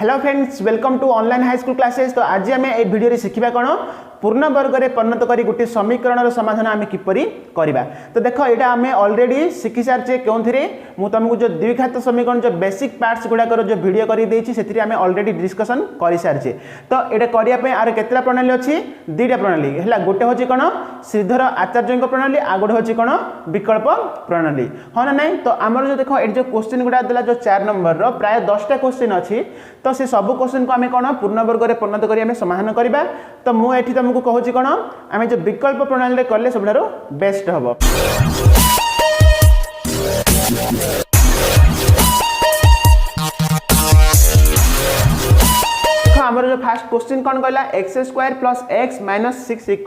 Hello friends, welcome to online high school classes. तो आज आम ए भिडियो शिखा कौन पूर्ण वर्ग में परिणत कर गोटे समीकरण समाधान आम किपरि करवा। तो देख ये आम अलरेडी शिखी सारे क्यों मुझे तुमको जो द्विघात समीकरण जो बेसिक पार्ट्स गुड़ाक जो भिडियो कर आम अलरेडी डिस्कसन कर सारी। तो ये करने आर केतटा प्रणाली अच्छी दुईटा प्रणाली है। गोटे हूँ कौन श्रीधर आचार्य प्रणाली आ गोटे हूँ कौन विकल्प प्रणाली हाँ ना नहीं। तो आमर जो देख ये जो क्वेश्चन गुड़ा देला जो 4 नंबर प्राय 10टा क्वेश्चन अच्छी। तो से सब क्वेश्चन को आम कौन पूर्ण वर्ग में परिणत कर समाधान करवा। तो मुझे तुमको कहूँ कौन आम जो विकल्प प्रणाली कले सब बेस्ट हम। आमर जो फास्ट क्वेश्चन कौन कहला x² + x - 6 =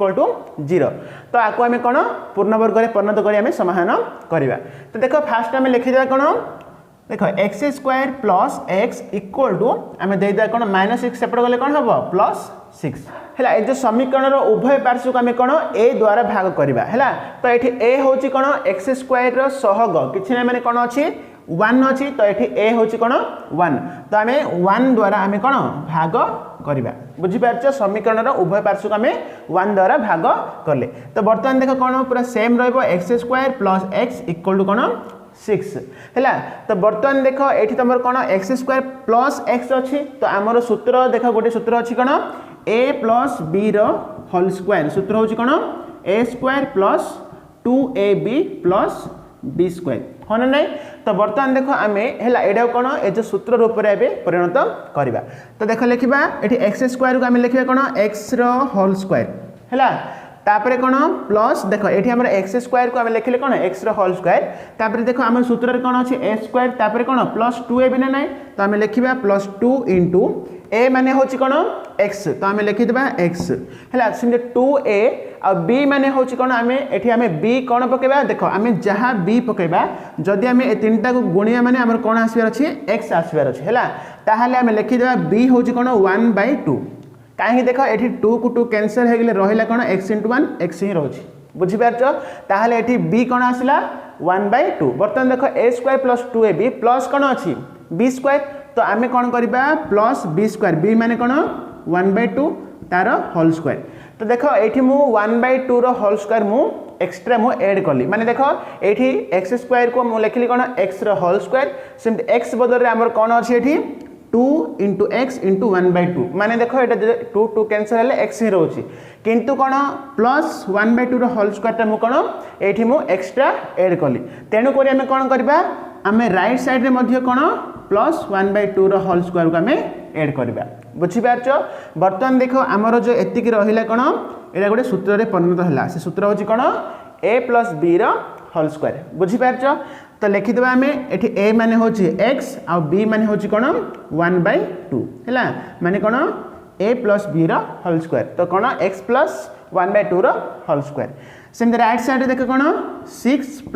0। तो आपको आम कौन पूर्ण वर्ग में परिणत कर समाधान करवा। तो देख फास्ट आम लिखिदा कौन देख x² + x = आम देदा कौन -6 सेपट गले कौन हम +6 है। जो समीकरण उभय पार्श्व को आम कौन a द्वारा भाग करवा है। तो ये a हूँ कौन x² सहग कि ना मैंने कौन अच्छी 1 अच्छी। तो ये a हूँ कौन 1। तो आम 1 द्वारा आम कौन भाग करवा बुझीपार। समीकरण उभय पार्श्व को आम 1 द्वारा भाग कले। तो बर्तमान देख कौन पूरा सेम x² + x = कौन 6 है। तो बर्तमान देख ये तुम कौन x² + x अच्छी। तो आमर सूत्र देख गोटे सूत्र अच्छी कौन a + b होल स्क्वायर सूत्र हूँ कौन a² + 2ab + b² हाँ ना नहीं। तो बर्तमान देख आम है कौन ये जो सूत्र रूप में परिणत करवा। तो देख लिखा ये x² को आम लिखा कौन x होल स्क्वायर है। तापर कौन प्लस देख ये आम x² को आम लिखले कौन x होल स्क्वायर। तापर देख आम सूत्र कौन अच्छी a² तापर कौन +2ab ना ना। तो आम लिखा +2 * a माने हूँ कौन x। तो आम लिखिदा x है 2a आ b माने हूँ कौन आम ये आम b कौन पकेबा देख आम जहाँ b पकेबा जदि आम ए 3टा को गुणिया माने आम कौन आसबार अच्छी x आसबार अच्छी है। ताहले आम लिखिदा b हूँ कौन 1/2 कहीं देख ये 2 को 2 कैंसल हो गले रहा कौन x × 1 x ही रोचे बुझीपार। ताहले ये b कौन आसला 1/2। बर्तमान देख a² + 2ab प्लस कौन अच्छी b²। तो आम कौन करवा +b² b माने कौन 1/2 तार होल स्क्वायर। तो देख ये मु 1/2 होल स्क्वायर मु एक्सट्रा मु ऐड कली माने देख ये x² को मु लिखली कौन x होल स्क्वायर सेमती x बदल आमर कौन अच्छी ये 2 × x × 1/2 माने देख ये 2 2 कैंसल हेले x ही रोची किंतु कौन +1/2 होल स्क्वायर मु कौन ये मु एक्सट्रा ऐड कली। तेणुक आम कौन करवा आम राइट साइड रे मध्य कौन +1/2 होल स्क्वायर को आम ऐड करवा बुझीपार। बर्तमान देख आमर जो एतिक रहा कौन ये गोटे सूत्र में परिणत है। से सूत्र हूँ कौन a + b होल स्क्वायर बुझीपार। तो लिखिदेवा आम ये a माने हूँ x आ b माने हूँ कौन 1/2 है माने कौन a + b होल स्क्वायर। तो कौन x + 1/2 होल स्क्वायर। सेमती राइट साइड देख कौन 6 +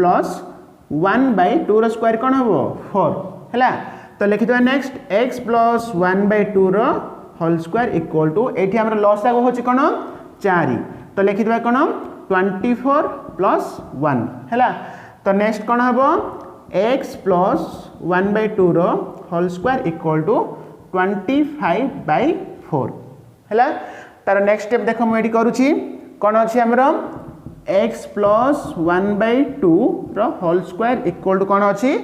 1/2 स्क्वायर कौन हम 4 है। तो लिखिदेवा नेक्स्ट x + 1/2 होल स्क्वायर = ये आम लसागु हूँ कौन 4। तो लिखिदेवा कौन 24 + 1 है। तो नेक्स्ट कौन हम x + 1/2 होल स्क्वायर = 25/4 है। तार नेक्स्ट स्टेप देख मुझे करुँची कौन अच्छी आमर x + 1/2 होल स्क्वायर = कौन अच्छी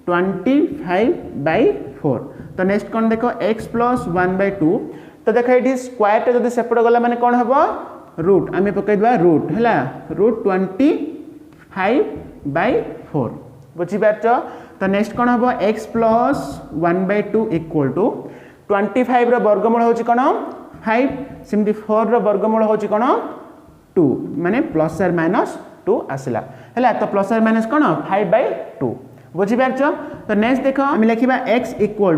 25/4। तो नेक्स्ट कौन देख x + 1/2। तो देख ये स्क्वायर जब सेपट गला माने कौन हम रूट आम पकईदा रूट है √25/4 बुझीपार। तो नेक्स्ट कौन हम x + 1/2 = 25 वर्गमूल हूँ कौन 5 सेमती 4 वर्गमूल हूँ कौन 2 माने +or - 2 आसला है। तो +or - कौन 5/2 बुझीपार। तो नेक्स्ट देख आम लिखा x = है +or -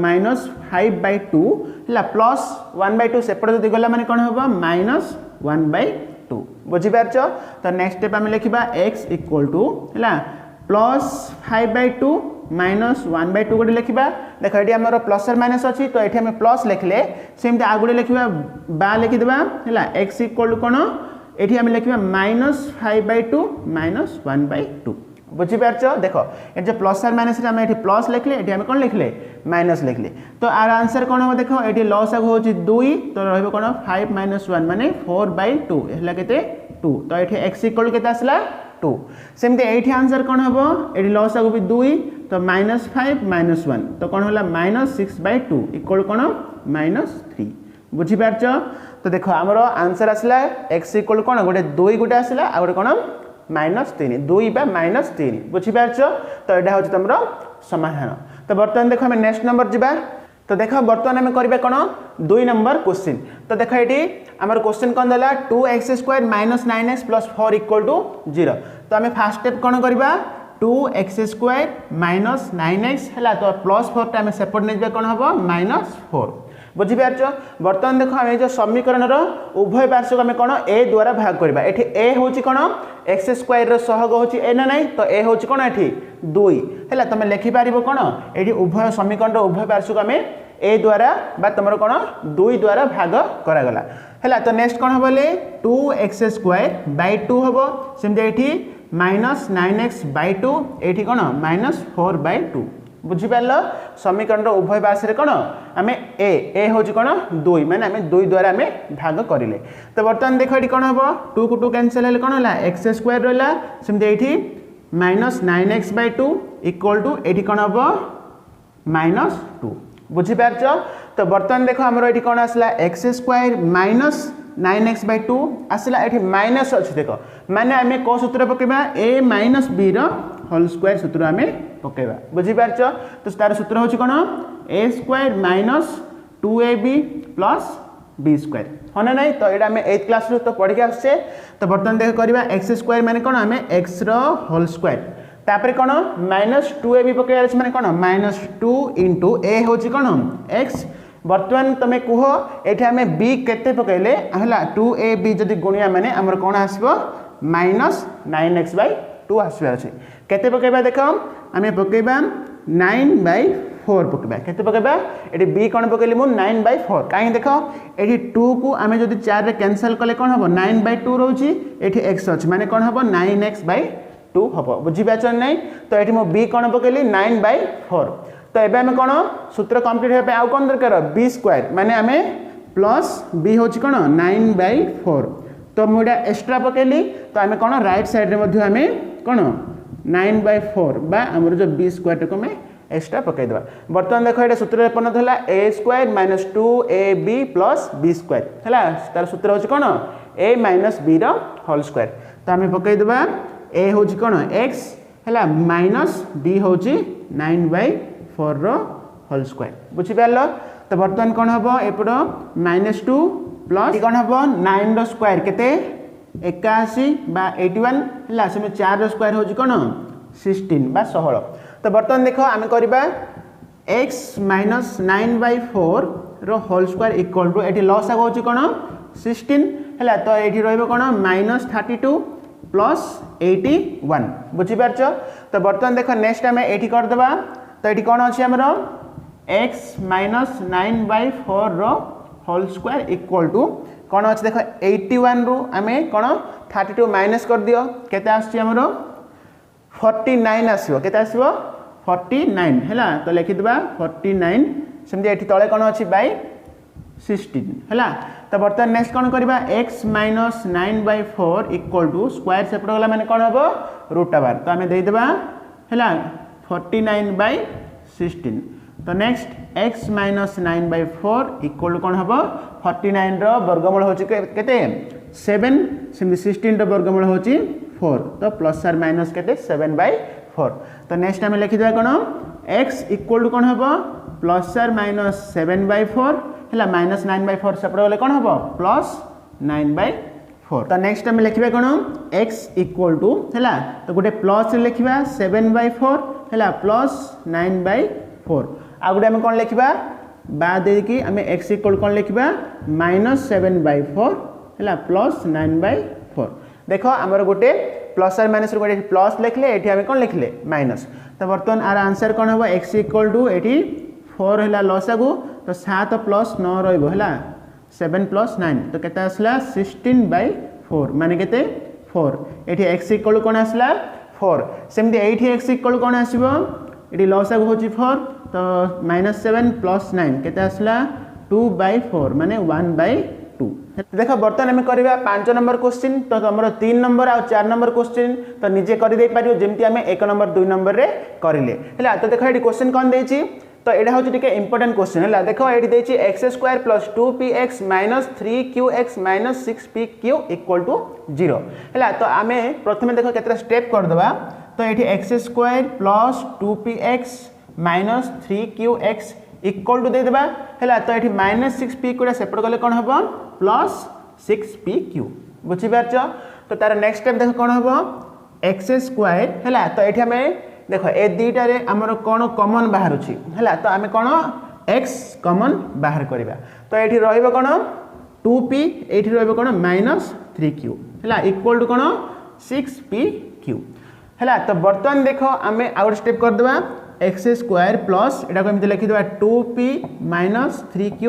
5/2 है +1/2 सेपट जब गला माने कौन हम -1/2 बुझीपार। तो नेक्स्ट स्टेप आम लिखा x = है +5/2 -1/2 गोटे लिखा देख ये आम +or - अच्छी। तो ये आम प्लस लिखले सेमती आ गए लिखा बा लिखिदेवा है x = कौन ये आम लिखा -5/2 - 1/2 बुझीपारछ देख ये जो प्लस आर माइनस आम ये प्लस लिखले ये आम कौन लिखले माइनस लिखले तो आर आंसर कौन हम देख ये लस आग हूँ 2 तो रही कौन 5 - 1 माने 4/2 है के 2 तो ये एक्स इक्वल के आसला 2 सेमती ये आंसर कौन हम ये लस आग भी 2 तो -5 - 1 तो कौन है -6/2 इक्वल कौन -3 बुझीपारछ तो देख आमर आंसर आसला एक्स इक्वल कौन गोटे 2 गोटे आसला आ गोटे कौन -3 2 बा -3 बुझीपारछ तो यहाँ हूँ तुम समाधान तो बर्तमान देख आम नेक्स्ट नंबर जा तो देख बर्तमान आम करवा कौन 2 नंबर क्वेश्चन तो देख ये आम क्वेश्चन कौन देला 2x² - 9x + 4 = 0 तो आम फास्ट स्टेप कौन करवा 2x² - 9x है तो +4 आम सेपट नहीं कौन हम -4 बुझीपारछ बर्तमान देख आम जो समीकरण उभय पार्श्व को आम कौन ए द्वारा भाग करवा ये ए हूँ कौन x² सहग हूँ ए ना नहीं तो ए हूँ कौन ये 2 है तुम लिखिपार कौन ये उभय समीकरण उभय पार्श्व को आम ए द्वारा तुम कौन 2 द्वारा भाग करागला है तो नेक्स्ट कौन हम 2x² / 2 हम सेमती ये -9x/2 ये कौन -4/2 बुझीपार समीकरण उभय पार्श्व कौन आम ए हूँ कौन 2 माने आम 2 द्वारा आम भाग करें तो बर्तमान देख ये कौन हम 2 को 2 कैनसल है कौन है x² रहा सेमती ये -9x/2 इक्वल टू ये कौन हम -2 बुझीपारछ तो बर्तमान देख आमर ये कौन आसला x² - 9x/2 आसला ये माइनस अच्छी देख माने आम कौ सूत्र पकेबा a - b होल स्क्वायर सूत्र आम पकेबा बुझीपारछ तो तार सूत्र हूँ कौन a² - 2ab + b² हाँ ना नहीं तो ये आम 8th क्लास तो पढ़ के आसे तो बर्तमान देख करवा x² माने कौन आम x होल स्क्वायर तापर कौन -2ab पकेबार माने कौन -2 * a हूँ कौन x बर्तमान तुम कह ये आम b केते पकेले है 2ab जदि गुणिया माने आमर कौन आसो -9x/2 आसबार अच्छे केते पकेबा देख आम पकेबा 9/4 पकेबा केते पकेबा ये b कौन पकेली मु 9/4 कहीं देख ये 2 को आम जो 4 रे कैंसल कले कौन हम 9/2 रोची ये x अच्छे माने कौन हम 9x/2 हम बुझीपार नहीं तो ये मु b कौन पकेली 9/4 तो ये आम कौन सूत्र कंप्लीट होगा आउ कौन दरकार b² माने आम प्लस b हूँ कौन 9/4 तो मुझे एक्स्ट्रा पकेली तो आम कौन राइट साइड में आम कौन 9/4 बा आमर जो b² को आम एक्स्ट्रा पकईदे बर्तमान देख ये सूत्र परिणत है a² - 2ab + b² है तार सूत्र हूँ कौन a - b होल स्क्वायर तो आम पकईदे a हूँ कौन x है -b हूँ 9/4 होल स्क्वायर बुझीपार तो बर्तमान कौन हम एपट -2 प्लस कौन हम 9 स्क्वायर केते 81 बा 81 है से 4 स्क्वायर हूँ कौन 16 बा 16 तो बर्तमान देख आम करवा x - 9/4 whole square equal to ये लस आग हूँ कौन 16 है तो ये रहा -32 + 81 बुझीपारछ तो बर्तमान देख नेक्स्ट आम ये करदे तो ये कौन अच्छे आमर x - 9/4 whole square equal to कौन अच्छे देख 81 रु आम कौन 32 माइनस कर दियो केते आमर 49 आसो केते आसो 49 है तो लिखिदा 49 सेमती ये तले कौन अच्छी बाय 16 है तो बर्तमान नेक्स्ट कौन करवा x - 9/4 इक्वल टू स्क्वायर सेपट गला माने कौन हम √/, तो आम देदेबा है 49/16 तो नेक्स्ट x - 9/4 इक्वल टू कौन हम 49 वर्गमूल हूँ केते 7 सेमती 16 वर्गमूल हूँ 4 तो प्लस आर माइनस केते 7/4 तो नेक्स्ट आम लिखिदा कौन x इक्वल टू कौन हम प्लस आर माइनस 7/4 है -9/4 सेपट गले कौन हम +9/4 तो नेक्स्ट आम लिखा कौन x इक्वल टू है तो गोटे प्लस लिखा 7/4 है +9/4 आ गोटे आम कौन लिखा बाद आम x इक्वल कौन लिखा -7/4 है +9/4 देख आमर गोटे प्लस आर माइनस गोटे प्लस लिखले ये आम कौन लिखले माइनस तो बर्तमान आर आंसर कौन हम x इक्वल टू ये 4 है लस आगु तो 7 + 9 रहा 7 + 9 तो केते आसला 16/4 माने केते 4 ये x इक्वल कौन आसला 4 सेमती एठी x इक्वल कोन आसीबो एठी लसागु होची 4 तो -7 + 9 केते आसला 2/4 माने 1/2 देखो बर्तमान आम करवा 5 नंबर क्वेश्चन तो तुम 3 नंबर और 4 नंबर क्वेश्चन तो निजे करदे पारियो जेमती आम 1 नंबर 2 नंबर रे करिले हैला तो देखो ये क्वेश्चन कौन देछि तो एटा होछि टिके इंपोर्टेंट क्वेश्चन हैला देखो एटी देछि x² + 2px - 3qx - 6pq = 0 हैला तो आम प्रथमे देखो केतरा स्टेप कर दबा तो eighty x² + 2px - 3qx equal to दे देबा हैला तो एठी -6p कोडा सेपरेट गले कोन हबो +6pq बुझि पारछ तो तार नेक्स्ट स्टेप देखो कोन हबो x² हैला तो एठी हमें देखो ए दुईटा रे हमर कोन कॉमन बाहर अछि हैला तो हमें कोन x कॉमन बाहर करबा तो एठी रहइबो कोन 2p एठी रहइबो कोन -3q हैला इक्वल टू कोन 6pq हैला तो बर्तमान देखो हमें आउट स्टेप कर देबा x² प्लस एटा को एमते लिखि देबा 2p - 3q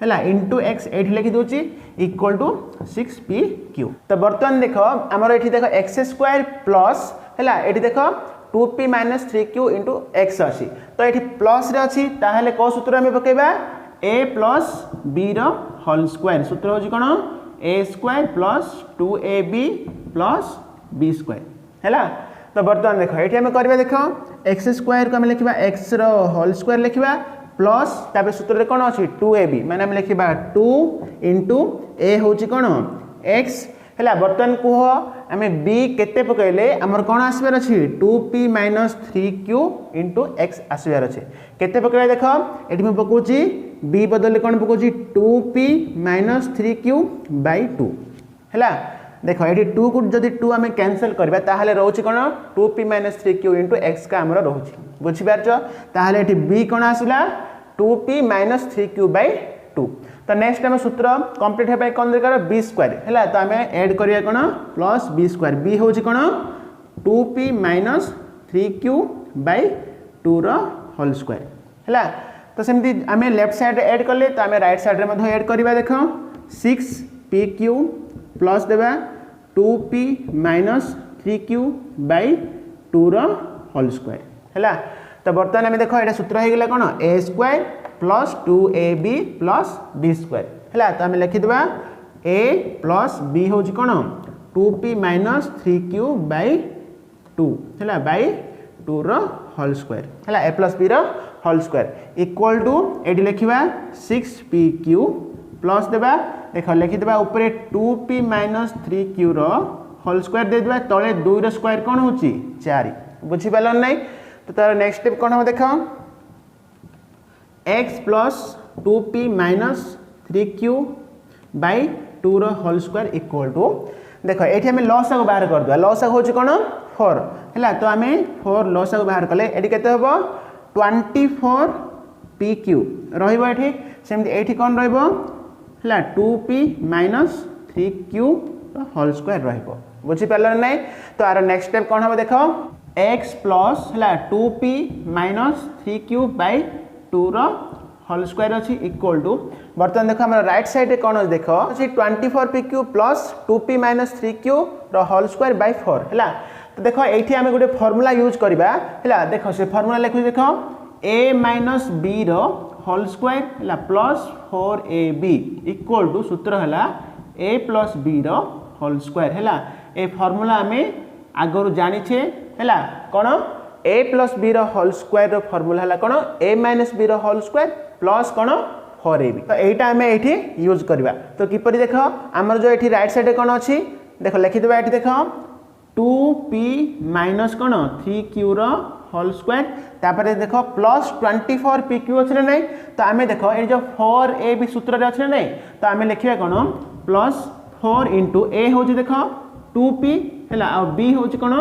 हैला इनटू x एठी लिखि दोची इक्वल टू 6pq तो बर्तमान देखो हमर एठी देखो x² प्लस हैला एठी देखो 2p - 3q इनटू x अछि तो एठी प्लस रे अछि ताहेले को सूत्र हम पकेबा a + b रो होल स्क्वायर सूत्र होजी कोन a² + 2ab + b² हैला तो बर्तमान देखो ये आम करवा देखो x² को आम लिखा x रो होल स्क्वायर लिखा प्लस तापर सूत्र कौन अच्छी 2ab माने आम लिखा 2 * a हूँ कौन x है बर्तमान कह आम b केते पकड़े आमर कौन आसबार अच्छी 2p - 3q * x आसबार अच्छे केते पकड़ा देख ये मुझे पकाउची b बदल कौन पकाउची 2p - 3q/2 है देख ये 2 को जदि 2 आम कैंसल करबा ताहले रोची कोन 2p - 3q * x का हमर रोची बुझि पारछ ताहले एठी b कोन आसिला 2p - 3q/2 तो नेक्स्ट हम सूत्र कंप्लीट हेबा कोन दरकार b² हैला तो आम ऐड करिया कोन प्लस b² b होची कोन 2p - 3q/2 रो होल स्क्वायर हैला तो सेमती आम लेफ्ट साइड ऐड करले तो आम राइट साइड रे मधो ऐड करबा देखो 6pq प्लस देबा 2p - 3q/2 रो होल स्क्वायर हैला तो बर्तमान आम देखो ये सूत्र हो गला कौन a² + 2ab + b² हैला तो आम लिखि देबा a + b होची कौन 2p - 3q/2 हैला /2 रो होल स्क्वायर हैला a + b रो होल स्क्वायर इक्वल टू एडी लिखिबा 6pq प्लस देबा देख लिखिदेबा ऊपर 2p - 3q रो होल स्क्वायर दे देबा तळे 2 रो स्क्वायर कोन होची 4 बुझि पालन नै तो तार नेक्स्ट स्टेप कोन हो देखो x + 2p - 3q/2 रो होल स्क्वायर इक्वल टू देखो एठी हमें लॉस को बाहर कर दवा लॉस होची कोन 4 हैला तो हमें 4 लॉस को बाहर कले एठी केते होबो 24pq रहइबो एठी सेमति एठी कोन रहइबो हैला 2p - 3q होल स्क्वायर रहइबो बुझि पारल नै तो आर नेक्स्ट स्टेप कोन हो देखो x प्लस हैला 2p - 3q/2 रो होल स्क्वायर अछि इक्वल टू बर्तमान देखो हमर राइट साइड रे कोन देखो अछि 24pq प्लस 2p - 3q रो होल स्क्वायर बाय 4 हैला तो देखो एठी हम गोटे फार्मूला यूज करबा हैला देखो से फार्मूला लिखु देखो a - b रो होल स्क्वायर हैला प्लस 4ab इक्वल टू सूत्र हैला a + b रो होल स्क्वायर हैला ए फार्मूला हमें आगरु जानि छे हैला कोन a + b रो होल स्क्वायर रो फार्मूला हैला कोन a - b रो होल स्क्वायर प्लस कोन 4ab तो एटा हमें एठी यूज करबा तो किपरि देखो हमर जो एठी राइट साइड कोन अछि देखो लिखि देबा एठी देखो 2p - कोन 3q रो होल स्क्वायर तापर देखो प्लस 24pq अछि नै तो आमे देखो ए जो 4ab सूत्र रे अछि नै तो आमे लिखिबा कोन प्लस 4 * a होछि देखो 2p हैला आ b होछि कोन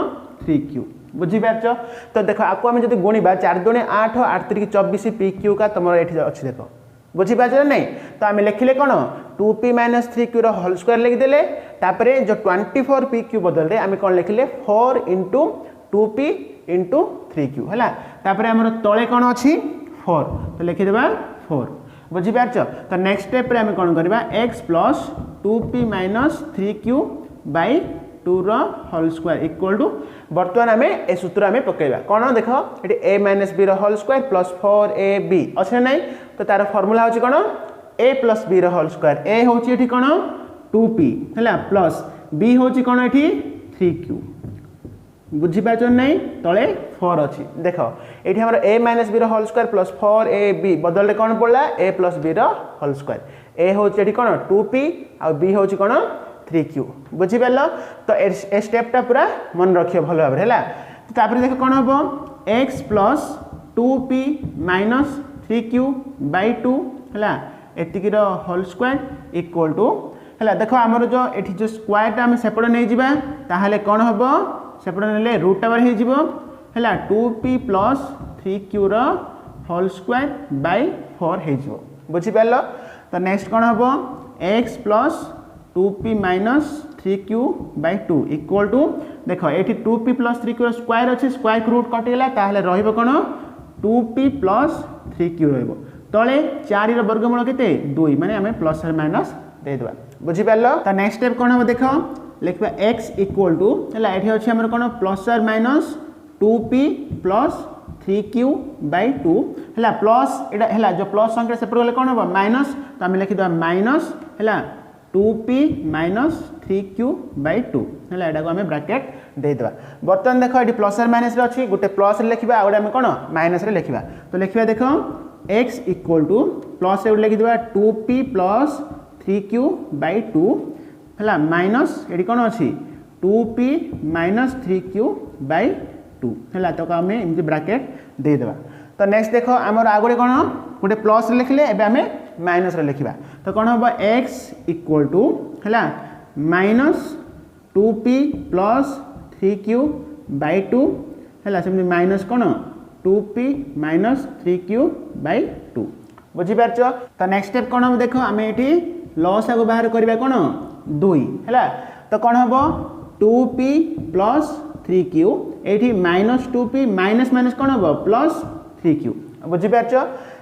3q बुझि पारछ तो देखो आपको आमे जदी गुणीबा 4 * 2 = 8 8 * 3 = 24 pq का तमरो एठी अछि देखो बुझि पारछ नै तो आमे लिखिले कोन 2p - 3q रो होल स्क्वायर लिखि देले तापरे जो 24pq बदल रे आमे कोन लिखिले 4 * 2p * 3q हैला तापरे हमर तळे कोन अछि 4 तो लिखि देबा 4 बुझि पारछ तो नेक्स्ट स्टेप रे हम कोन करबा x + 2p - 3q/2 टू रोल स्क्वायर इक्वल टू बर्तमान आम ए सूत्र आम पकेबा कौन देख ये a minus b whole square plus 4ab अच्छे ना तो तार फर्मूला हूँ कौन a plus b whole square ए हूँ ये कौन 2p है प्लस बी हूँ कौन ये 3q बुझीपार नहीं तले 4 अच्छी देख ये आम a minus b whole square plus 4ab बदल कौन पड़ा a plus b whole square ए हूँ ये कौन 2p आ बी हूँ कौन 3q बुझीपार तो ए स्टेपटा पूरा मन रखिए भल भाव है देख कौन हम x plus 2p minus 3q by 2 है एतिकीर होल स्क्वायर इक्वल टू है देख आमर जो ये जो स्क्वायरटा आम सेपटे नहीं जावा ताहले कौन हम सेपटे ने रूट ओवर है 2p plus 3q whole square by 4 हो बुझीपार तो नेक्स्ट कौन हम x plus 2p minus 3q by 2 equal to देख ये 2p प्लस 3q स्क्वायर अच्छे स्क्वायर रूट कटिगला ताहले रहिबो कौन 2p प्लस 3q रहिबो तले 4 वर्गमूल केते 2 माने आमे प्लस और माइनस दे देबा बुझीपार तो नेक्स्ट स्टेप कौन हम देख लिखा x इक्वल टू है ये अच्छे आम कौन प्लस और minus 2p plus 3q by 2 है प्लस है जो प्लस संख्या सेपट गले कौन हम माइनस तो आम लिखिद माइनस है 2p माइनस 3q बाई 2 है यहाँ आम ब्राकेट देदेबा बर्तमान देख ये प्लस और माइनस अच्छी गोटे प्लस लिखा आ गए कौन माइनस लिखा तो लिखा देख x इक्वल टू प्लस लिखिद 2p प्लस 3q बाई 2 है माइनस ये कौन अच्छी 2p माइनस 3q बाई 2 है तो आम एमती ब्राकेट देदेबा तो नेक्स्ट देख आमर आगे कौन गोटे प्लस लिखले एवं आम माइनस लिखा तो कौन हम x इक्वल टू है minus 2p plus 3q by 2 है सेमती माइनस कौन 2p माइनस 3q बाई 2 बुझीपार तो नेक्स्ट स्टेप कौन हम देख आम ये लॉस आगे बाहर करवा कौन 2 है तो कौन हम 2p प्लस 3q ये माइनस 2p माइनस माइनस कौन हम प्लस 3q बुझीपार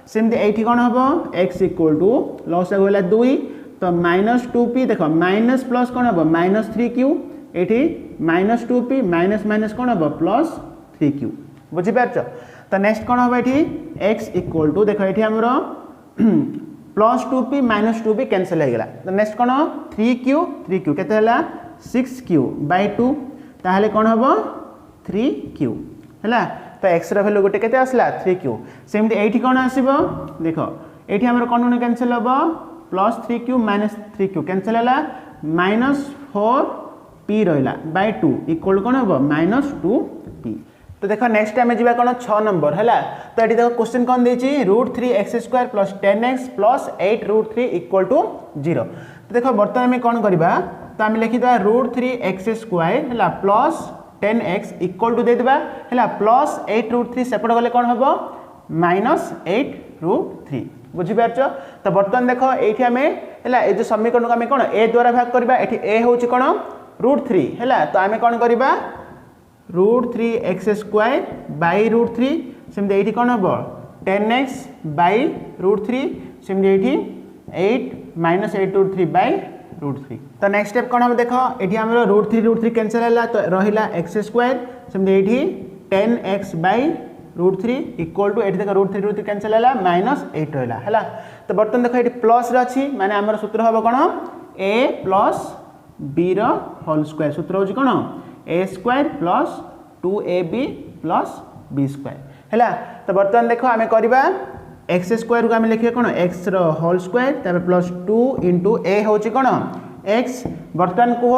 सेमती ये कौन हम x इक्वल टू लॉस आगे है 2 तो माइनस 2p देख माइनस प्लस कौन हम माइनस 3q ये माइनस 2p माइनस माइनस कौन हम प्लस 3q बुझीपार तो नेक्स्ट कौन हम ये x इक्वल टू देख ये आमर plus 2p minus 2p cancel हो गला तो नेक्स्ट कौन 3q केते 6q बाई 2 ताहले कौन हम 3q है तो x रो वैल्यू गोटे केते आसला 3q सेमती एठी कौन आसीबो देख एठी हमर कौन कैंसल होबो plus 3q minus 3q cancel होला माइनस 4p रहिला बाय 2 इक्वल कौन होबो माइनस 2p तो देखो नेक्स्ट टाइम जीवा कौन 6 नंबर है तो ये देखो क्वेश्चन कौन देछि √3x² plus 10x plus 8√3 equal to 0 तो देखो बर्तमान में कौन करबा तो आम लिखिदा √3x² है प्लस 10x इक्वल टू देदेबा है प्लस 8√3 सेपट गले कौन हम माइनस 8√3 बुझीपार तो बर्तमान देख ये आम है ये जो समीकरण को आम कौन ए द्वारा भाग करवा ये ए हूँ कौन √3 है तो आम कौन करवा √3x² बाई √3 सेमती ये कौन हम 10x बाई √3 सेमती ये 8 माइनस 8√3 बाई √3 तो नेक्स्ट स्टेप कौन हम देख ये आम √3 कैंसल है तो रहा x² सेमती ये 10x बाई √3 इक्वल टू ये देख √3 कैंसल है माइनस 8 रहा है तो बर्तमान देख ये प्लस अच्छी माने आम सूत्र हम कौन a plus b whole square सूत्र हूँ कौन a² plus 2ab plus b² है तो बर्तमान देख आम करवा x² को आम लिखिए कौन x whole square plus 2 into a हूँ कौन x बर्तमान कह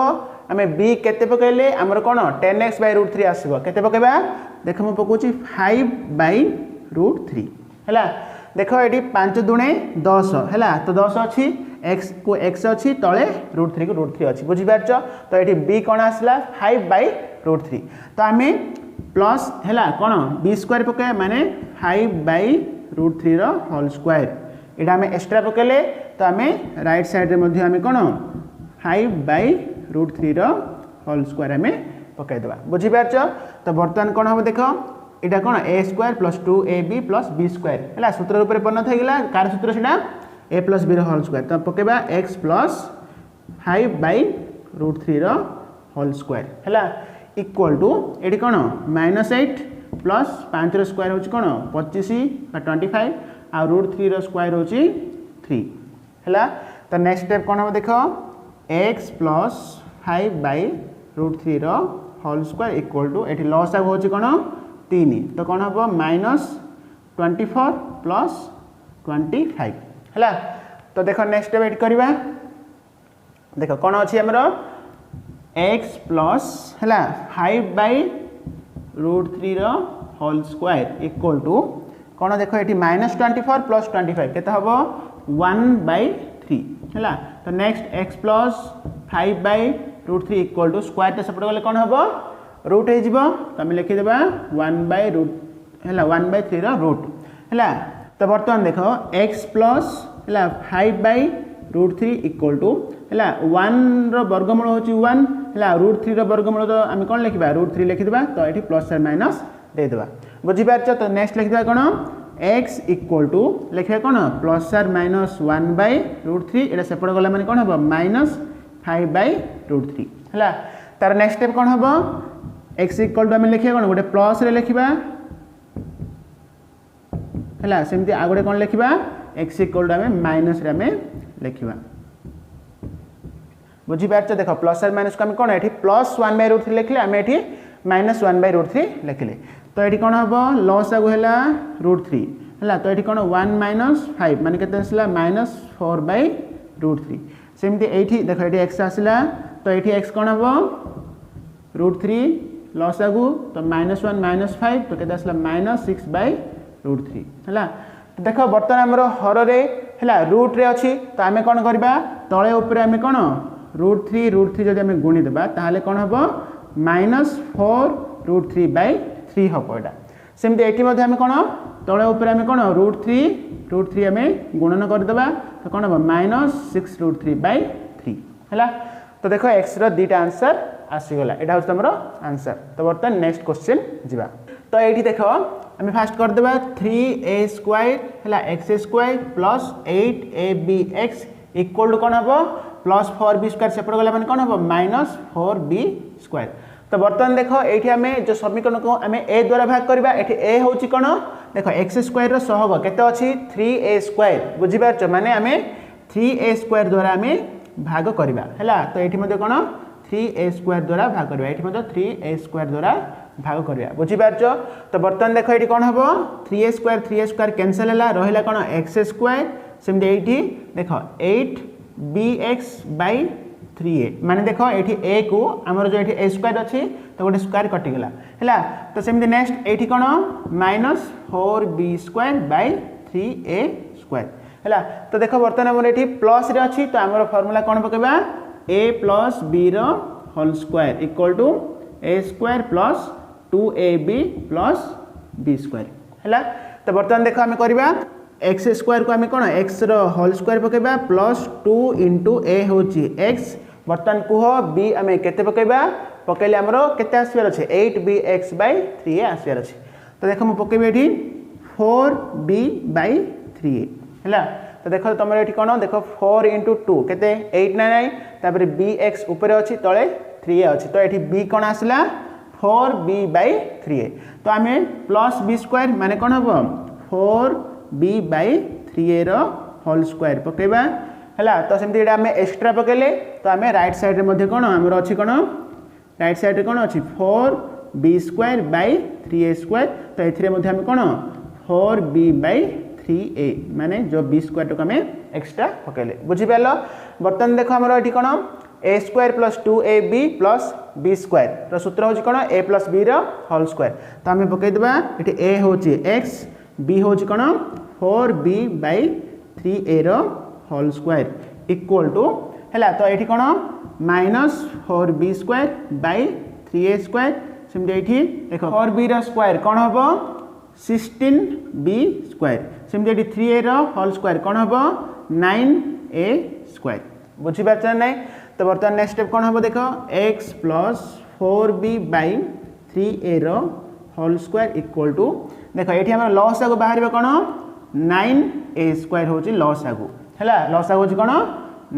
आम b केते पकड़े आमर कौन 10x बाई √3 आसो के पकड़ा देख मुझे पकाऊँ 5 बाई √3 है देख ये 5 दूणे 10 है तो 10 अच्छी x को x अच्छी तले √3 को √3 अच्छी बुझीपार तो ये b कौन आसला 5 बाई √3 तो आम प्लस है कौन b² पकड़ा माने 5 बाई √3 होल स्क्वायर यहाँ आम एक्सट्रा पकड़े तो आम राइट साइड में आम कौन 5 बाई √3 होल स्क्वायर आम पकईदेवा बुझीपार तो बर्तमान कौन हम देख यहाँ कौन a² plus 2ab plus b² है सूत्र रूप में परिणत होगा कार सूत्र से a plus b whole square तो पकेबा x plus 5 by √3 whole square है इक्वल टू ये कौन -8 प्लस 5 स्क्वायर हूँ कौन 25 25 आ √3 स्क्वायर हूँ 3 है। तो नेक्स्ट स्टेप कौन हम देख x plus 5/√3 whole square equal to ये लस आग हूँ कौन 3 तो कौन हम -24 प्लस 25 है। तो देख नेक्स्ट स्टेप ये करवा देख कौन अच्छी आमर x प्लस है 5/√3 होल स्क्वायर इक्वल टू कौन देख ये -24 प्लस 25 के हम 1/3 है। तो next x plus 5/√3 equal to square टे सेपट गले कौन हम रूट हो तो आम लिखिदेबा 1/3 रूट है। तो बर्तमान देख x प्लस 5/√3 इक्वल टू है 1 वर्गमूल हूँ 1 है √3 वर्गमूल तो आम कौन लिखा √3 लिखिदेबा तो ये प्लस माइनस देदेबा बुझीपार। तो नेक्स्ट लिखा कौन x इक्वल टू लिखा कौन प्लस माइनस 1/√3 ये सेपट गला मैंने कौन हम -5/√3 है। तार नेक्स्ट स्टेप कौन हम x इक्वल टू आम लिखा कौन गोटे प्लस लिखा है सेमती आ गए कौन लिखा x इक्वल टू आम माइनस लिखा बुझीपार। देख प्लस माइनस को आम कौन ये प्लस 1/√3 लिखले आम ये -1/√3 लिखले तो ये कौन हम लस आगु है √3 है तो ये कौन 1 - 5 मान के -4/√3 सेमती ये देख ये x आसला तो ये x कौन हम √3 लस आगु तो -1 - 5 तो के आसला -6/√3 है। तो देख बर्तमान आमर हर है रूट रे अच्छी तो आम कौन करवा तले उपर आम कौन √3 जब आम गुणीदेबा ताहले कौन हम -4√3/3 हम यहाँ सेमती ये आम कौन तले उपर आम कौन √3 आम गुणन करदेबा तो कौन हम -6√3/3 है। तो देख x दुईटा आंसर आसीगला यहाँ हूँ तुम आंसर। तो बर्तमान नेक्स्ट क्वेश्चन जावा तो ये देख आम फास्ट करदेबा 3a² है x² plus 8abx equal to कौन हम प्लस 4b² सेपट गला मैंने कौन हम -4b²। तो बर्तमान देख ये आम जो समीकरण को आम a द्वारा भाग करवा ये a हूँ कौन देख x² सहग केते अच्छी 3a² बुझीपार माने आम 3a² द्वारा आम भाग करवा है। तो ये कौन 3a² द्वारा भाग करवा ये 3a² द्वारा भाग करवा बुझीपार। तो बर्तमान देख ये कौन हम 3a² कैनसल है रहा कौन x² सेमती ये देख 8bx/3a माने देख ये a को आमर जो ये a² अच्छी तो गोटे स्क्वायर कटिगला है। तो सेमती नेक्स्ट ये कौन -4b²/3a² है। तो देख बर्तमान आमर ये प्लस रे अच्छी तो आमर फर्मूला कौन पकेबा a plus b whole square equal to a² plus 2ab plus b² है। तो बर्तमान देख आम करवा x² को आम कौन x होल स्क्वायर पकेबा प्लस 2 × a हूँ x बर्तमान कह b आम केते पकेबा पकेले आमर केते आसबार अच्छे 8bx/3a आसबार अच्छे। तो देख मुझे पकेबी ये 4b/3a है। तो देख तुम ये कौन देख 4 × 2 केते 8 ना 9 तापर bx ऊपर अच्छी तले 3a अच्छी तो ये b कौन आसला 4b/3a तो आम प्लस b² माने कौन हम 4b/3a होल स्क्वायर पकेबा है। तो सेमती आम एक्सट्रा पकेले तो आम राइट साइड में कौन आमर अच्छी कौन राइट साइड कौन अच्छी 4b²/3a² तो ये आम कौन 4b/3a माने जो b² को आम एक्सट्रा पकेले बुझीपार। बर्तमान देख आमर ये कौन a² plus 2ab plus b² सूत्र हूँ कौन a plus b whole square तो आम पकईदेबा ये a हूँ x b हूँ कौन 4b/3a whole square equal to है। तो ये कौन -4b²/3a² सेमती ये देख 4b स्क्वायर कौन हम 16b² सेमती ये 3a होल स्क्वायर कौन हम 9a² बुझीपार ना। तो बर्तमान नेक्स्ट स्टेप कौन हम देख x plus 4b/3a whole square equal to देख ये आम लस आगु बाहर कौन 9a² हूँ लस आगु है लस आगु कौन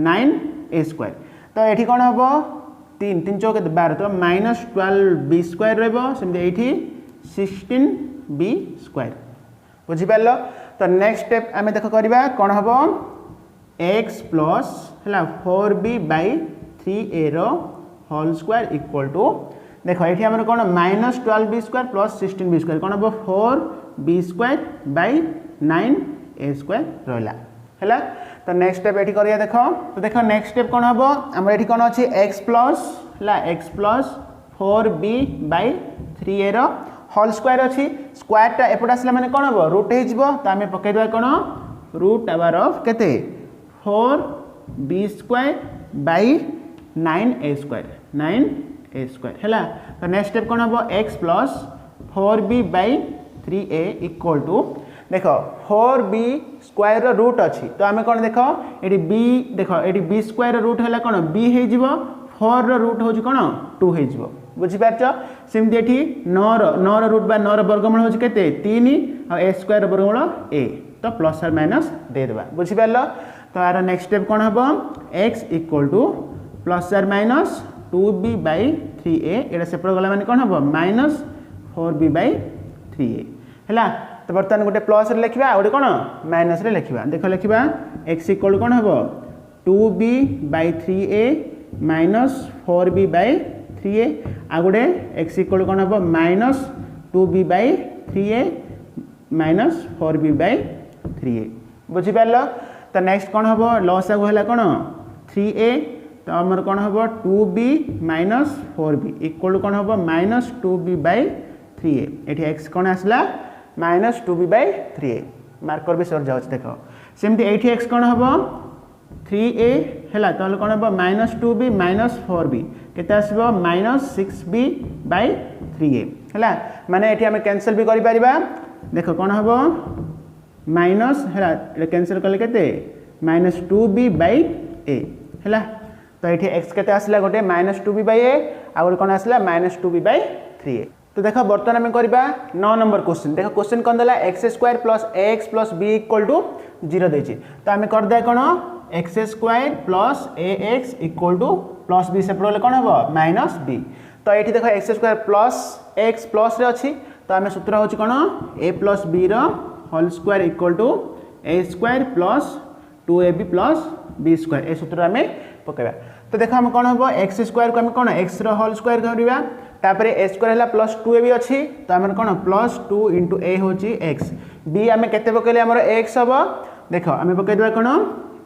9a² तो ये कौन हम 3 3 चौक 12 तो -12b² रही 16b² बुझिपार। तो नेक्स्ट स्टेप आम देख करवा कौन हम x प्लस है 4b/3a whole square equal to देख ये आम कौन -12b² प्लस 16b² कौन हम 4b²/9a² रहा है। तो नेक्स्ट स्टेप ये करिया देख तो देख नेक्स्ट स्टेप कौन हम आम ये कौन अच्छी x plus 4b/3a whole square अच्छी स्क्वायरटा एपट आसला माने कौन हम रूट हो तो आम पकईदा कौन रूट आवर ऑफ केते 4b²/9a² है। तो नेक्स्ट स्टेप कौन हम x plus 4b/3a equal to देख 4b² रूट अच्छी तो आम कौन देख ये b देख ये b² रूट है कौन b हो 4 रूट हूँ कौन 2 हो बुझीपार। सेमती ये 9 रूट बा 9 वर्गमूल हूँ के 3 आ a² वर्गमूल a तो प्लस और माइनस देदेबा बुझीपार। तो यार नेक्स्ट स्टेप कौन हम x इक्वल टू प्लस और माइनस 2b/3a ये सेपट गला माने कौन हम -4b/3a है। तो बर्तमान गोटे प्लस लिखा गोटे कौन माइनस लिखा देख लिखा x इक्वल कौन हम 2b/3a -4b/3a आ गोटे x इक्वल कौन हम -2b/3a -4b/3a बुझीपार। तो नेक्स्ट कौन हम लस आगु है कौन 3a तो आमर कौन हम 2b - 4b इक्वल कौन हम -2b/3a ये x कौन आसला -2b/3a मार्कर भी सर जाऊँ देख सेमती ये x कौन हम 3a है तो कौन हम -2b - 4b केते आसबो -6b/3a है माने ये आम कैंसल भी करिपरिबा देख कौन हम माइनस है कैंसल कले केते -2b/a है। तो ये x केते आसला गोटे -2b/a आ गोटे कौन आसला -2b/3a। तो देख बर्तमान आम करवा 9 नंबर क्वेश्चन देख क्वेश्चन कौन देला x² + ax + b = 0 देछि तो आम करदे कौन x² + ax = +b सेपट कौन हम -b। तो ये देख x² + x प्लस रे अच्छी तो आम सूत्र हूँ कौन a + b whole square equal to a² + 2ab + b² ए सूत्र आम पकेबा। तो देख हम कौन हम x² को आम कौन x होल स्क्वायर करवा तापर a² है +2ab अच्छी तो आम कौन +2 × a हूँ x b आम के पकड़े आम x हम देख आम पकईदा कौन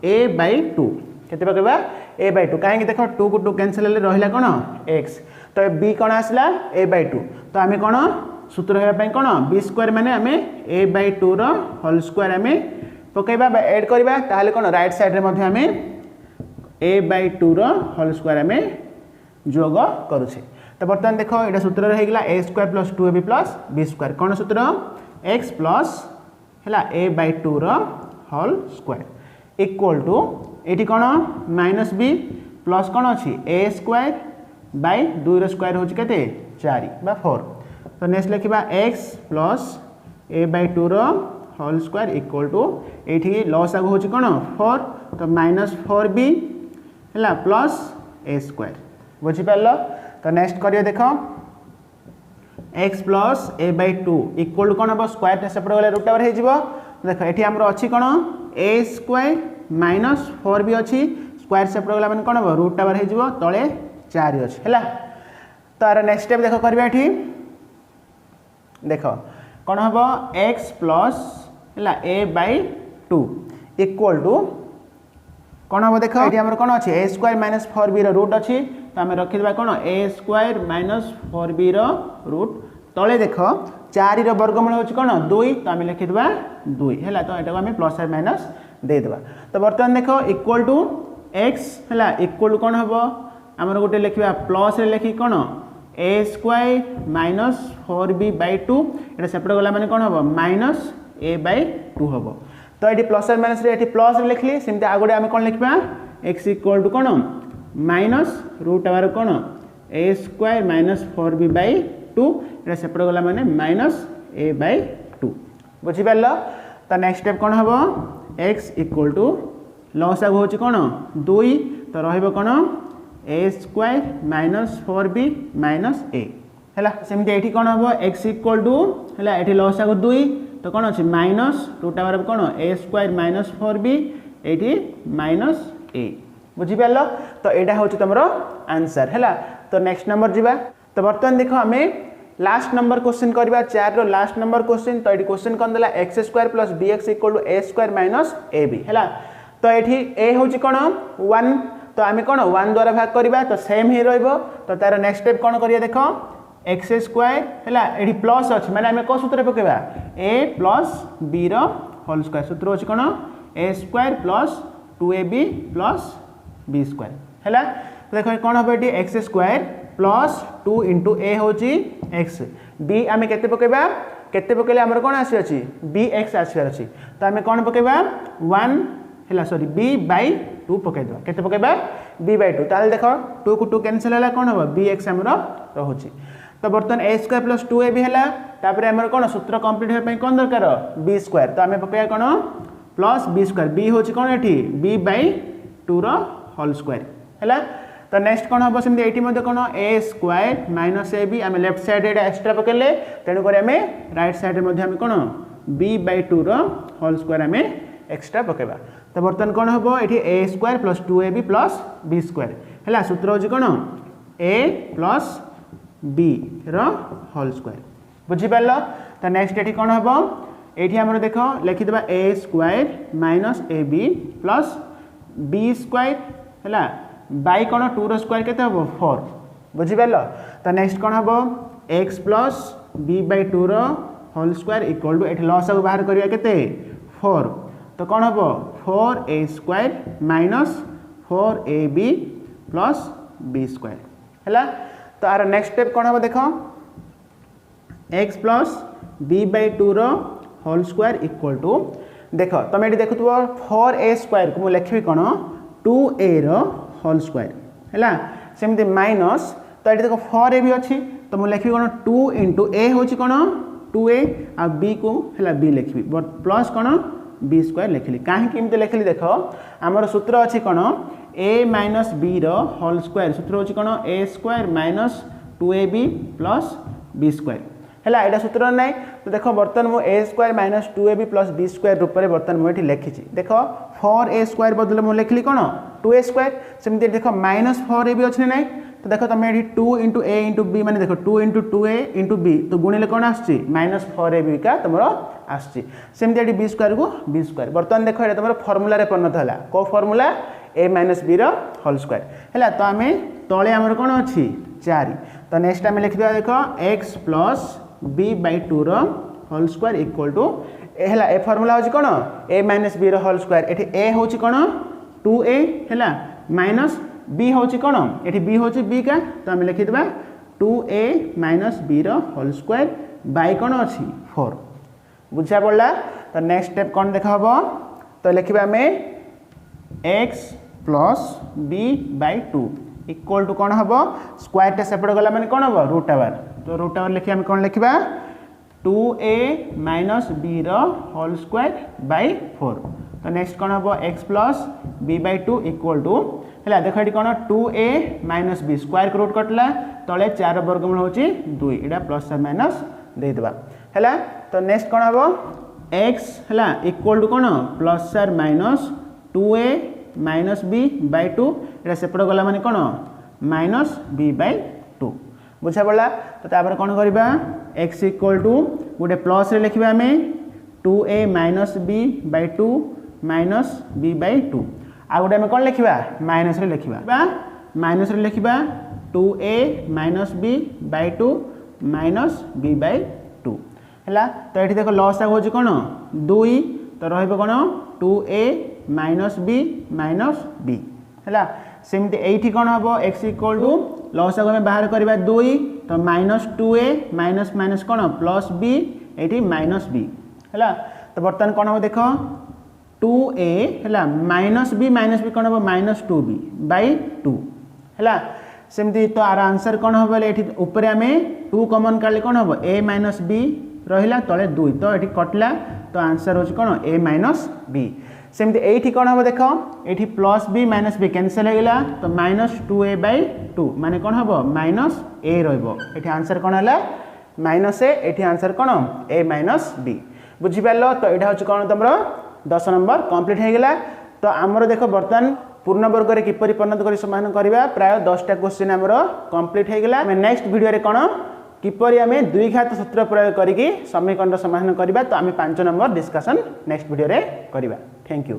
a/2 केते पकईबा a/2 कहीं देख 2 को 2 कैंसल रहा कौन x तो b कौन आसला a/2 तो आम कौन सूत्र होगापी कौन b² माने आम a/2 होल स्क्वायर आम पकईबा एड करवा ताहले कौन राइट साइड रे आम a/2 होल स्क्वायर आम जोग करुचे। तो बर्तमान देख ये सूत्र होगा a² + 2ab + b² कौन सूत्र x प्लस है a/2 whole square equal to ये कौन -b प्लस कौन अच्छी a² / 2 स्क्वायर हूँ के 4 बा 4। तो नेक्स्ट लिखा x plus a/2 whole square equal to ये लस आगु हूँ कौन 4 तो -4b है प्लस a² बुझीपार। तो नेक्स्ट करिए देख x plus a/2 equal to कौन हम स्क्वायर सेपट गले रूट ओवर हो देख ये आमर अच्छी कौन a² - 4b अच्छी स्क्वायर सेपट गला मैंने कौन हम रूट ओवर हो तले 4 अच्छी है। तो यार नेक्स्ट स्टेप देख करवा ये देख कौन हम x plus a/2 equal to कौन हम देख ये आमर कौन अच्छे a² - 4b रूट अच्छी तो आम रखिदा कौन a² - 4b रूट तले देख 4 वर्गमूल हूँ कौन 2 तो आम लिखिदा 2 है तो यहाँ आम प्लस और माइनस देदेबा। तो बर्तमान देख इक्वल टू x है इक्वल टू कौन हम आमर गोटे लिखा प्लस लिखी कौन a² - 4b/2 ये सेपट गला मैंने कौन हम -a/2 हम। तो ये प्लस और माइनस ये प्लस लिखली सेमती आगे गोटे आम कौन लिखा x इक्वल टू कौन माइनस रूट ओवर कौन a² - 4b/2 ये सेपट गला मैंने -a/2 बुझीपार। तो नेक्स्ट स्टेप कौन हम x इक्वल टू लस आगु हूँ कौन 2 तो रहा कौन a square minus 4b minus ए है सेमती ये कौन हम एक्स इक्वल टू है ये लस आगे 2 तो कौन अच्छे माइनस 2 टावर कौन ए स्क्वायर माइनस 4b ये माइनस ए बुझीपार तो यहाँ हूँ तुम आंसर है। तो नेक्स्ट नंबर जीवा तो बर्तमान देख आम लास्ट नंबर क्वेश्चन करवा 4 रो लास्ट नंबर क्वेश्चन तो ये क्वेश्चन कौन देला x square plus b x equal to a square minus a b है। तो ये ए हूँ कौन 1 तो आम कौन 1 द्वारा भाग करवा तो सेम ही रही तो तार नेक्स्ट स्टेप कौन करिया देख एक्स स्क्वायर है ये प्लस अच्छे मैंने आम कौन सूत्र पकेबा a plus b whole square सूत्र अच्छे कौन a square plus 2ab plus b square है। तो देखो कौन हम ये x square plus 2 into a हूँ एक्स बी आम के पकेबा आमर कौन आसी बी एक्स आसबार अच्छी तो आम कौन पकेबा 1 है सॉरी बी बाई 2 पकईदेवा के पकेबा बी बाई 2 ताल देख 2 को 2 कैनसल है कौन हम बी एक्स आमर रोचे। तो बर्तमान ए स्क्वायर प्लस 2ab है आमर कौन सूत्र कंप्लीट होने कौन दरकार बी स्क्वायर तो आम पकेबा कौन प्लस बी स्क्वायर बी हूँ कौन ये बी बाई 2 होल स्क्वायर है। तो नेक्स्ट कौन हम सेमती ये कौन a square minus a b आम लेफ्ट साइड एक्सट्रा पकेले तेणुक आम राइट साइड में कौन बी बाई 2 होल स्क्वायर आम एक्सट्रा पकेबा। तो बर्तमान कौन हम ये a square plus 2ab plus b square है सूत्र हूँ कौन a plus b whole square बुझीपार। तो नेक्स्ट ये कौन हम ये आम देख लिखिदेवा a square minus a b plus b square है बाई कौन 2 रो स्क्वायर के 4 बुझीपार। तो नेक्स्ट कौन हम x plus b by 2 whole square equal to ये लस आगे बाहर करवा के 4 तो कौन हम 4a square minus 4ab plus b square है। तो यार नेक्स्ट स्टेप कौन हम देख x plus b by 2 whole square equal to देख तुम ये देखु 4a स्क्वायर को मुझे लिखी कौन 2a होल स्क्वायर है सेमती माइनस तो ये देख 4ab अच्छी तो मुझे लिखी कौन 2 इंटू ए हूँ कौन 2a आ b को है b लिखी प्लस कौन बी स्क्वायर लिखली कहीं लिखली देख आमर सूत्र अच्छी कौन a minus b whole square सूत्र हूँ कौन a square minus 2ab plus b square है यहाँ सूत्र ना। तो देख बर्तमान मुझे a square minus 2ab plus b square रूप में बर्तमान मुझे लिखी देख 4a स्क्वायर बदले मुझे लिखली कौन 2a स्क्वायर सेमती देख माइनस 4ab अच्छे ना तो देख तुम ये 2 इंटू ए इंटू बी मैंने देख 2 इंटू 2a इंटू बी तो गुणिले कौन आसची माइनस 4ab का तुम आसमती ये बी स्क्वायर को बी स्क्वायर बर्तमान देख ये तुम फर्मुला परिणत है कौ फर्मुला ए माइनस बी होल स्क्वायर है। तो आम तले आमर कौन अच्छी 4 तो नेक्स्ट आम लिखा देख x plus b by 2 whole square equal to है ए फर्मुला हूँ कौन a minus b whole square ये ए हूँ कौन 2a है माइनस बी हूँ कौन ये बी हूँ बी का तो आम लिखिदेवा 2a minus b whole square by कौन अच्छी 4 बुझा पड़ा। तो नेक्स्ट स्टेप कौन देखा हम तो लिखा आम x plus b by 2 equal to कौन हम स्क्वायर सेपट गला मैंने कौन हम रूट आवर तो रूट आवर लिखिए कौन लिखा 2a minus b whole square by 4 तो नेक्स्ट कौन हम x plus b by 2 equal to है देख ये कौन 2a माइनस बी स्क्वायर को रूट कटला तले 4 वर्गमूल हूँ 2 यहाँ प्लस माइनस देदेबा है। तो नेक्स्ट कौन हम एक्स है इक्वल टू कौन plus or minus 2a minus b by 2 ये सेपट गला मैंने कौन माइनस बी बाई 2 बुझा पड़ा। तो तापर कौन करवा एक्स इक्वल टू गोटे प्लस रे लिखा आम 2a minus b by 2 minus b by 2 आ गोटे आम कौन लिखा माइनस रे लिखा माइनस रे लिखा 2a minus b by 2 minus b by 2 है। तो ये देख लस आगे हूँ कौन 2 तो रन 2a माइनस बी है सेमती ये कौन हम एक्स इक्वल टू लस आगे बाहर करवा 2 तो माइनस 2a माइनस माइनस कौन प्लस बी ये माइनस बी है। तो बर्तमान कौन हम देख 2a है माइनस बी कौन हम माइनस 2b बाई 2 है सेमती। तो आर आंसर कौन हम ये ऊपर आम 2 कमन काढ़े कौन हम a माइनस बी रहा तले 2 तो ये कटला तो आंसर हूँ कौन a माइनस बी सेमती एठी कौन हम देख ये plus b minus b cancel हो गला तो -2a/2 माने कौन हम -a रही आंसर कौन है -a ये आंसर कौन a - b बुझीपार तो यहाँ हूँ कौन तुम 10 नंबर कंप्लीट हो गला। तो आमर देख बर्तमान पूर्ण वर्ग में किपरि परिणत कर समाधान करवा प्राय 10टा क्वेश्चन आमर कंप्लीट हो गला। नेक्स्ट वीडियो रे कौन किपरि आम द्विघात सूत्र प्रयोग करके समीकरण समाधान करवा तो आम 5 नंबर डिस्कशन नेक्स्ट वीडियो रे करवा। Thank you.